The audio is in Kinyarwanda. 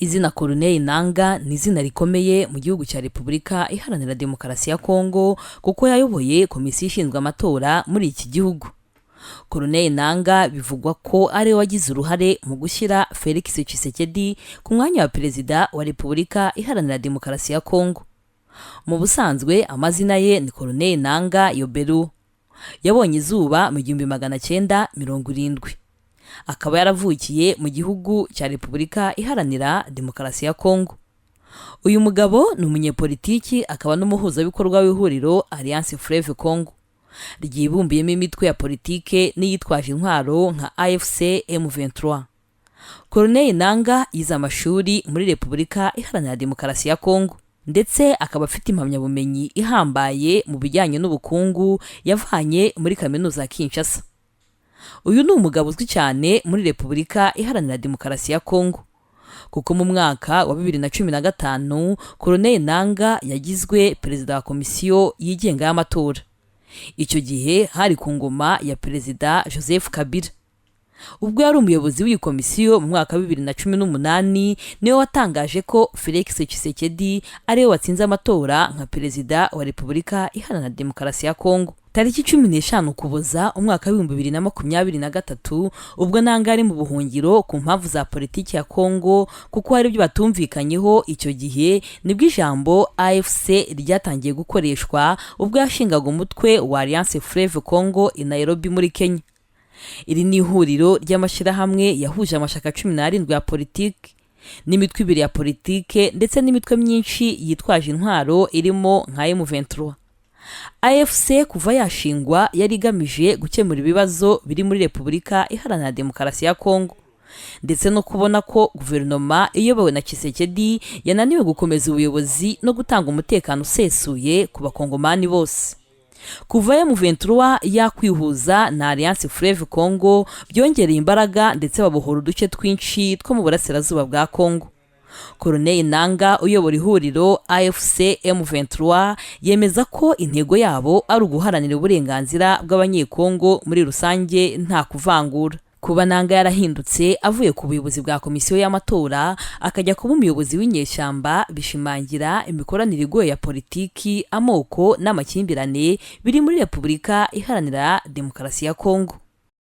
Izina Corneille Nanga ni izina rikomeye mu gihugu cya Repubulika Iharanira Demokarasi ya Kongo kuko yayoboye komisiyo ishinzwe amatora muri iki gihugu. Corneille Nanga bivugwa ko ari wagize uruhare mu gushyira Felix Tshisekedi ku mwanya wa perezida wa Repubulika Iharanira Demokarasi ya Kongo. Mu busanzwe amazina ye ni Corneille Nanga Yoberu. Yabonye izuba mu 1970. Akaba yaravukiye mu gihugu cya Repubulika Iharanira Demokarasi ya Kongo. Uyu mugabo ni umunyepolitiki akaba n'umuhuzabikorwa w'ihuriro Alliance Fleuve Congo, ryibumbiyemo imitwe ya politike n'iyitwaje intwaro nka AFC M23. Corneille Nanga yize amashuri muri Repubulika Iharanira Demokarasi ya Kongo, ndetse akaba afite impamyabumenyi ihambaye mu bijyanye n'ubukungu yavanye muri kaminuza ya Kinshasa. Uyu ni umugabo uzwi cyane muri Repubulika Iharanira Demokarasi ya Kongo, kuko mu mwaka wa 2015 Corneille Nanga yagizwe perezida wa komisiyo yigenga y'amatora. Icyo gihe hari ku ngoma ya perezida Joseph Kabila. Ubwo yari umuyobozi w'iyi komisiyo mu mwaka wa 2018 niwe watangaje ko Felix Tshisekedi ariwe watsinze amatora nka perezida wa Repubulika Iharanira Demokarasi ya Kongo. Tariki 15 Ukuboza umwaka wa 2023 ubwo Nanga ari mu buhungiro ku mpamvu za politiki ya Kongo kuko hari ibyo batumvikanyeho icyo gihe, nibwo ijambo AFC ryatangiye gukoreshwa ubwo yashingaga umutwe wa Alliance Fleuve Congo i Nairobi muri Kenya. Iri ni ihuriro ry'amashyirahamwe yahuje amashaka 17 ya politiki n'imitwe 2 ya politike ndetse n'imitwe myinshi yitwaje intwaro irimo nka M23. AFC kuva yashingwa yari igamije gukemura ibibazo biri muri Repubulika Iharanira Demokarasi ya Kongo, ndetse no kubona ko guverinoma iyobowe na Tshisekedi yananiwe gukomeza ubuyobozi no gutanga umutekano usesuye ku bakongomani bose. Kuva M23 yakwihuza na Alliance Fleuve Congo byongereye imbaraga ndetse babohora uduce twinshi two mu burasirazuba bwa Kongo. Corneille Nanga uyobora ihuriro AFC M23 yemeza ko intego yabo ari uguharanira uburenganzira bw'abanyekongo muri rusange nta kuvangura. Kuba Nanga yarahindutse avuye ku buyobozi bwa komisiyo y'amatora akajya kuba umuyobozi w'inyeshyamba bishimangira imikoranire igoye ya politiki, amoko n'amakimbirane biri muri Repubulika Iharanira Demokarasi ya Kongo.